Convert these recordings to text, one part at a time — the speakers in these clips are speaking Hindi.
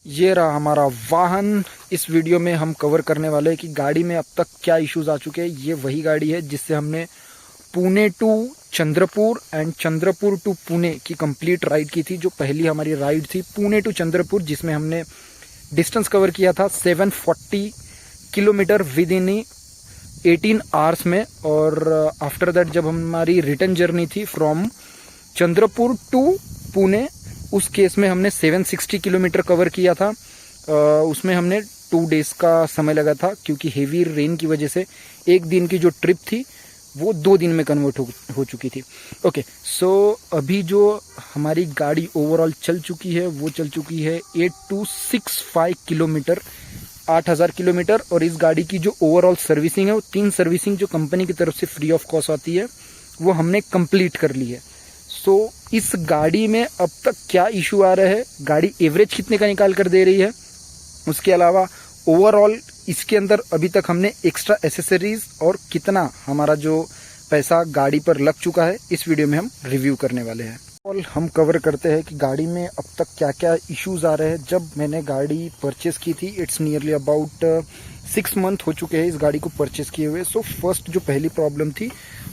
ये रहा हमारा वाहन। इस वीडियो में हम कवर करने वाले हैं कि गाड़ी में अब तक क्या इश्यूज आ चुके हैं। ये वही गाड़ी है जिससे हमने Pune to Chandrapur and Chandrapur to Pune की कंप्लीट राइड की थी। जो पहली हमारी राइड थी पुणे टू चंद्रपुर, जिसमें हमने डिस्टेंस कवर किया था 740 किलोमीटर विद इन 18 आवर्स में। और आफ्टर दैट जब हमारी रिटर्न जर्नी थी फ्रॉम चंद्रपुर टू पुणे, उस केस में हमने 760 किलोमीटर कवर किया था। उसमें हमने 2 डेज का समय लगा था, क्योंकि हेवी रेन की वजह से एक दिन की जो ट्रिप थी वो 2 दिन में कन्वर्ट हो चुकी थी। ओके, सो अभी जो हमारी गाड़ी ओवरऑल चल चुकी है वो चल चुकी है 8265 किलोमीटर, 8000 किलोमीटर। और इस गाड़ी की जो ओवरऑल सर्विसिंग है वो 3 सर्विसिंग जो कंपनी की तरफ से फ्री ऑफ कॉस्ट आती है वो हमने कंप्लीट कर ली है। सो इस गाड़ी में अब तक क्या इशू आ रहा है, गाड़ी एवरेज कितने का निकाल कर दे रही है, उसके अलावा ओवरऑल इसके अंदर अभी तक हमने एक्स्ट्रा एसेसरीज और कितना हमारा जो पैसा गाड़ी पर लग चुका है, इस वीडियो में हम रिव्यू करने वाले हैं। और हम कवर करते हैं कि गाड़ी में अब तक क्या क्या इश्यूज आ रहे हैं। जब मैंने गाड़ी परचेस की थी, इट्स नियरली अबाउट 6 मंथ हो चुके हैं इस गाड़ी को परचेस किए हुए। सो फर्स्ट जो पहली प्रॉब्लम थी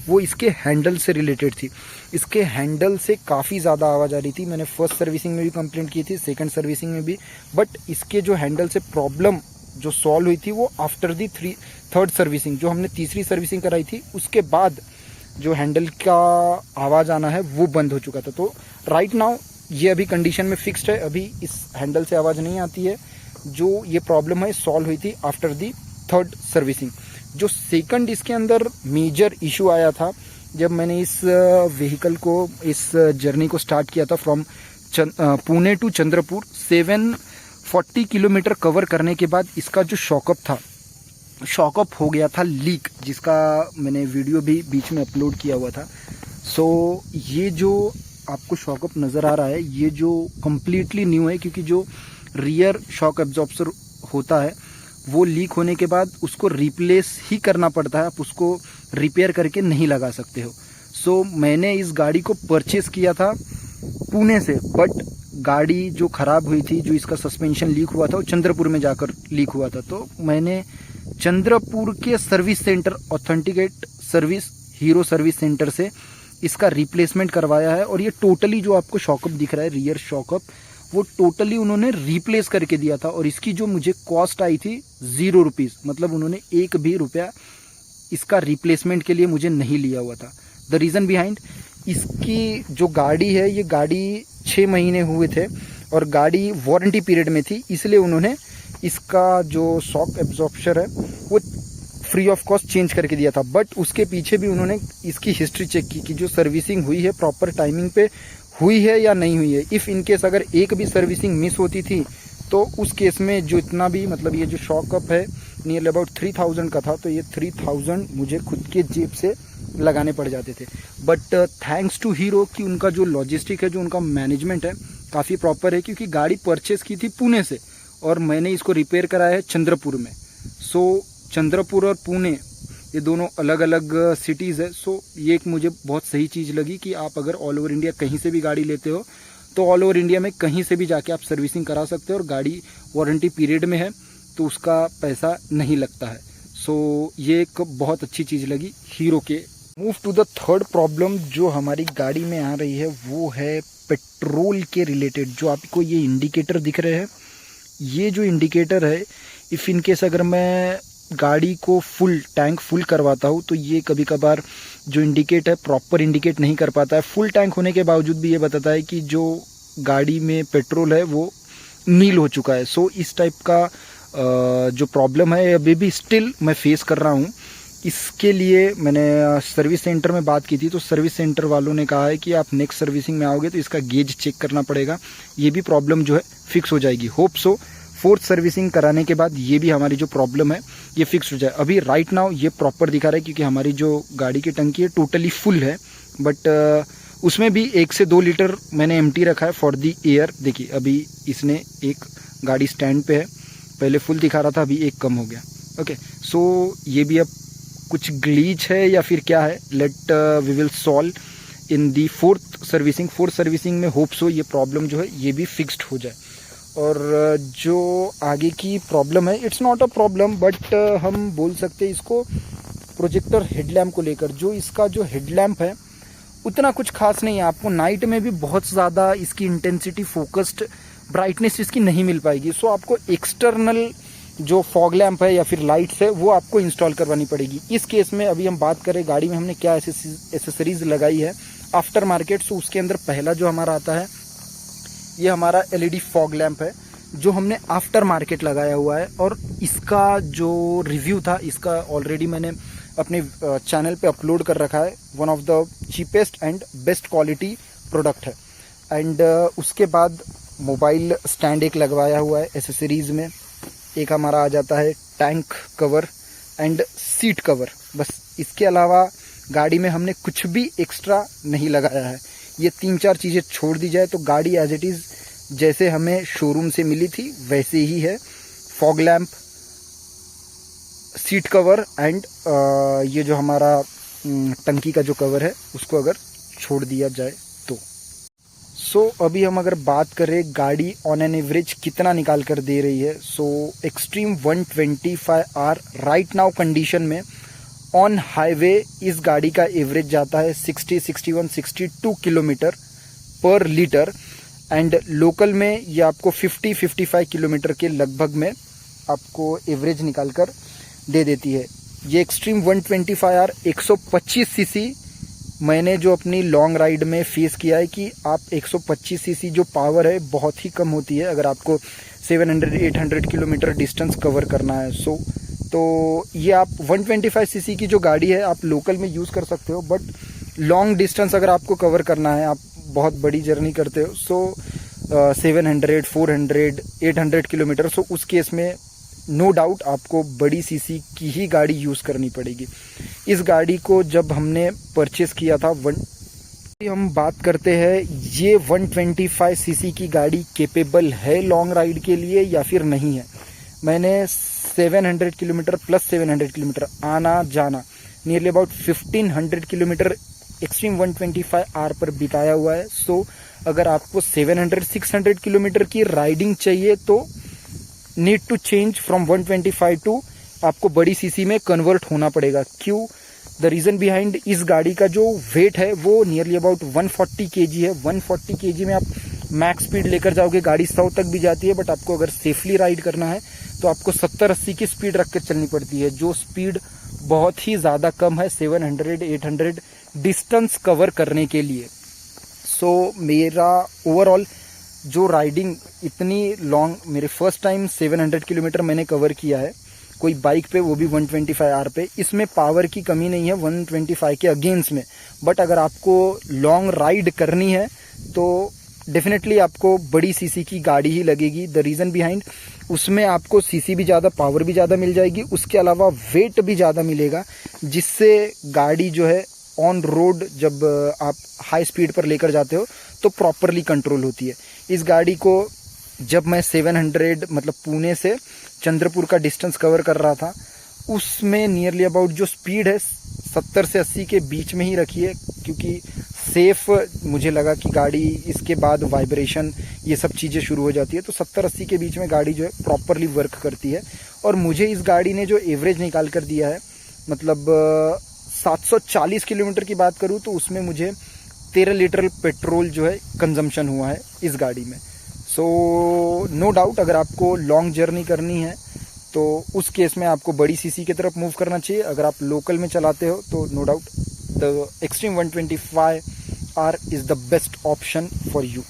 वो इसके हैंडल से रिलेटेड थी। इसके हैंडल से काफ़ी ज़्यादा आवाज़ आ रही थी। मैंने फर्स्ट सर्विसिंग में भी कंप्लेंट की थी, सेकंड सर्विसिंग में भी, बट इसके जो हैंडल से प्रॉब्लम जो सॉल्व हुई थी वो आफ्टर दी थर्ड सर्विसिंग, जो हमने तीसरी सर्विसिंग कराई थी उसके बाद जो हैंडल का आवाज़ आना है वो बंद हो चुका था। तो राइट नाउ ये अभी कंडीशन में फिक्स्ड है, अभी इस हैंडल से आवाज़ नहीं आती है। जो ये प्रॉब्लम है सॉल्व हुई थी आफ्टर दी थर्ड सर्विसिंग। जो सेकंड इसके अंदर मेजर इशू आया था, जब मैंने इस व्हीकल को, इस जर्नी को स्टार्ट किया था from Pune to Chandrapur, 740 kilometre cover करने के बाद इसका जो शॉकअप था, शॉकअप हो गया था लीक, जिसका मैंने वीडियो भी बीच में अपलोड किया हुआ था। सो ये जो आपको शॉकअप नज़र आ रहा है ये जो कम्प्लीटली न्यू है, क्योंकि जो रियर शॉक एब्जॉर्बर होता है वो लीक होने के बाद उसको रिप्लेस ही करना पड़ता है, आप उसको रिपेयर करके नहीं लगा सकते हो। सो मैंने इस गाड़ी को परचेस किया था पुणे से, बट गाड़ी जो ख़राब हुई थी, जो इसका सस्पेंशन लीक हुआ था वो चंद्रपुर में जाकर लीक हुआ था। तो मैंने चंद्रपुर के service centre, authenticate service, hero service centre से इसका रिप्लेसमेंट करवाया है। और ये टोटली जो आपको शॉकअप दिख रहा है, रियर शॉकअप, वो टोटली उन्होंने रिप्लेस करके दिया था। और इसकी जो मुझे कॉस्ट आई थी 0 रुपीज़, मतलब उन्होंने 1 भी रुपया इसका रिप्लेसमेंट के लिए मुझे नहीं लिया हुआ था। द रीज़न बिहाइंड, इसकी जो गाड़ी है ये गाड़ी 6 महीने हुए थे और गाड़ी वारंटी पीरियड में थी, इसलिए उन्होंने इसका जो शॉक एब्जॉर्बर है वो फ्री ऑफ कॉस्ट चेंज करके दिया था। बट उसके पीछे भी उन्होंने इसकी हिस्ट्री चेक की कि जो सर्विसिंग हुई है प्रॉपर टाइमिंग पे हुई है या नहीं हुई है। इफ़ इनकेस अगर एक भी सर्विसिंग मिस होती थी तो उस केस में जो इतना भी, मतलब ये जो शॉकअप है नियरली अबाउट 3000 का था, तो ये 3000 मुझे खुद के जेब से लगाने पड़ जाते थे। बट थैंक्स टू हीरो कि उनका जो लॉजिस्टिक है, जो उनका मैनेजमेंट है काफ़ी प्रॉपर है, क्योंकि गाड़ी परचेस की थी पुणे से और मैंने इसको रिपेयर कराया है चंद्रपुर में। सो चंद्रपुर और पुणे ये दोनों अलग अलग सिटीज़ है। सो ये एक मुझे बहुत सही चीज़ लगी कि आप अगर ऑल ओवर इंडिया कहीं से भी गाड़ी लेते हो तो ऑल ओवर इंडिया में कहीं से भी जाके आप सर्विसिंग करा सकते हो, और गाड़ी वारंटी पीरियड में है तो उसका पैसा नहीं लगता है। सो ये एक बहुत अच्छी चीज़ लगी हीरो के। Move to the third problem जो हमारी गाड़ी में आ रही है वो है पेट्रोल के रिलेटेड। जो आपको ये इंडिकेटर दिख रहे हैं, ये जो इंडिकेटर है, इफ़ इनकेस अगर मैं गाड़ी को फुल टैंक फुल करवाता हूँ तो ये कभी कभार जो इंडिकेट है प्रॉपर इंडिकेट नहीं कर पाता है। फुल टैंक होने के बावजूद भी ये बताता है कि जो गाड़ी में पेट्रोल है वो नील हो चुका है। सो इस टाइप का जो प्रॉब्लम है अभी भी स्टिल मैं फेस कर रहा हूँ। इसके लिए मैंने सर्विस सेंटर में बात की थी, तो सर्विस सेंटर वालों ने कहा है कि आप नेक्स्ट सर्विसिंग में आओगे तो इसका गेज चेक करना पड़ेगा, ये भी प्रॉब्लम जो है फिक्स हो जाएगी। होप सो 4th सर्विसिंग कराने के बाद ये भी हमारी जो प्रॉब्लम है ये फिक्स हो जाए। अभी राइट नाउ ये प्रॉपर दिखा रहा है, क्योंकि हमारी जो गाड़ी की टंकी है टोटली फुल है, बट उसमें भी 1 से 2 लीटर मैंने एम्प्टी रखा है फॉर दी एयर। देखिए अभी इसने एक गाड़ी स्टैंड पे है, पहले फुल दिखा रहा था, अभी 1 कम हो गया। ओके, सो ये भी अब कुछ ग्लीच है या फिर क्या है, let we will solve in the 4th servicing. 4th servicing में होप सो ये प्रॉब्लम जो है ये भी फिक्स्ड हो जाए। और जो आगे की प्रॉब्लम है, it's not a problem, but हम बोल सकते हैं इसको प्रोजेक्टर हेडलैम्प को लेकर। जो इसका जो हेडलैम्प है उतना कुछ खास नहीं है, आपको नाइट में भी बहुत ज़्यादा इसकी इंटेंसिटी, फोकस्ड ब्राइटनेस इसकी नहीं मिल पाएगी। सो आपको एक्सटर्नल जो फॉग लैम्प है या फिर लाइट्स है वो आपको इंस्टॉल करवानी पड़ेगी। इस केस में अभी हम बात करें गाड़ी में हमने क्या एसेसरीज लगाई है आफ्टर मार्केट। सो उसके अंदर पहला जो हमारा आता है ये हमारा एलईडी फॉग लैम्प है जो हमने आफ्टर मार्केट लगाया हुआ है, और इसका जो रिव्यू था इसका ऑलरेडी मैंने अपने चैनल पे अपलोड कर रखा है। One of the cheapest and best quality product है। एंड उसके बाद मोबाइल स्टैंड एक लगवाया हुआ है एसेसरीज में। एक हमारा आ जाता है tank cover and seat cover. बस इसके अलावा गाड़ी में हमने कुछ भी एक्स्ट्रा नहीं लगाया है। ये 3-4 चीज़ें छोड़ दी जाए तो गाड़ी एज इट इज़ जैसे हमें शोरूम से मिली थी वैसे ही है। Fog lamp, seat cover and ये जो हमारा टंकी का जो कवर है उसको अगर छोड़ दिया जाए तो। सो अभी हम अगर बात करें गाड़ी ऑन एन एवरेज कितना निकाल कर दे रही है। सो extreme 125R right now condition में ऑन हाईवे इस गाड़ी का एवरेज जाता है 60, 61, 62 किलोमीटर पर लीटर, एंड लोकल में ये आपको 50-55 किलोमीटर के लगभग में आपको एवरेज निकाल कर दे देती है। ये एक्सट्रीम 125R 125 सीसी मैंने जो अपनी लॉन्ग राइड में फेस किया है कि आप 125 सीसी जो पावर है बहुत ही कम होती है अगर आपको 700-800 किलोमीटर डिस्टेंस कवर करना है। सो तो ये आप 125 सीसी की जो गाड़ी है आप लोकल में यूज़ कर सकते हो, बट लॉन्ग डिस्टेंस अगर आपको कवर करना है, आप बहुत बड़ी जर्नी करते हो, सो 700, 400, 800 किलोमीटर, सो उस केस में नो डाउट आपको बड़ी सीसी की ही गाड़ी यूज़ करनी पड़ेगी। इस गाड़ी को जब हमने परचेस किया था हम बात करते हैं ये 125 सीसी की गाड़ी कैपेबल है लॉन्ग राइड के लिए या फिर नहीं है। मैंने 700 किलोमीटर प्लस 700 किलोमीटर आना जाना nearly about 1500 kilometre extreme 125R पर बिताया हुआ है। सो अगर आपको 700-600 किलोमीटर की राइडिंग चाहिए तो need to change from 125 to आपको बड़ी सीसी में कन्वर्ट होना पड़ेगा। क्यों? द रीज़न बिहाइंड इस गाड़ी का जो वेट है वो नियरली अबाउट 140 kg है। 140 kg में आप मैक्स स्पीड लेकर जाओगे, गाड़ी 100 तक भी जाती है, बट आपको अगर सेफली राइड करना है तो आपको 70-80 की स्पीड रख कर चलनी पड़ती है, जो स्पीड बहुत ही ज़्यादा कम है 700-800 डिस्टेंस कवर करने के लिए। सो मेरा ओवरऑल जो राइडिंग इतनी लॉन्ग, मेरे फर्स्ट टाइम 700 किलोमीटर मैंने कवर किया है कोई बाइक पे, वो भी 125R पे। इसमें पावर की कमी नहीं है 125 के अगेंस्ट में, बट अगर आपको लॉन्ग राइड करनी है तो डेफिनेटली आपको बड़ी सीसी की गाड़ी ही लगेगी। द रीज़न बिहाइंड उसमें आपको सीसी भी ज़्यादा, पावर भी ज़्यादा मिल जाएगी, उसके अलावा वेट भी ज़्यादा मिलेगा, जिससे गाड़ी जो है ऑन रोड जब आप हाई स्पीड पर लेकर जाते हो तो प्रॉपरली कंट्रोल होती है। इस गाड़ी को जब मैं 700 मतलब पुणे से चंद्रपुर का डिस्टेंस कवर कर रहा था उसमें नियरली अबाउट जो स्पीड है 70 से 80 के बीच में ही रखी है, क्योंकि सेफ मुझे लगा कि गाड़ी इसके बाद वाइब्रेशन ये सब चीज़ें शुरू हो जाती है, तो 70-80 के बीच में गाड़ी जो है प्रॉपरली वर्क करती है। और मुझे इस गाड़ी ने जो एवरेज निकाल कर दिया है, मतलब 740 किलोमीटर की बात करूँ तो उसमें मुझे 13 लीटर पेट्रोल जो है कंजम्पशन हुआ है इस गाड़ी में। सो नो डाउट अगर आपको लॉन्ग जर्नी करनी है तो उस केस में आपको बड़ी सीसी की तरफ मूव करना चाहिए। अगर आप लोकल में चलाते हो तो no doubt the extreme 125R is the best option for you.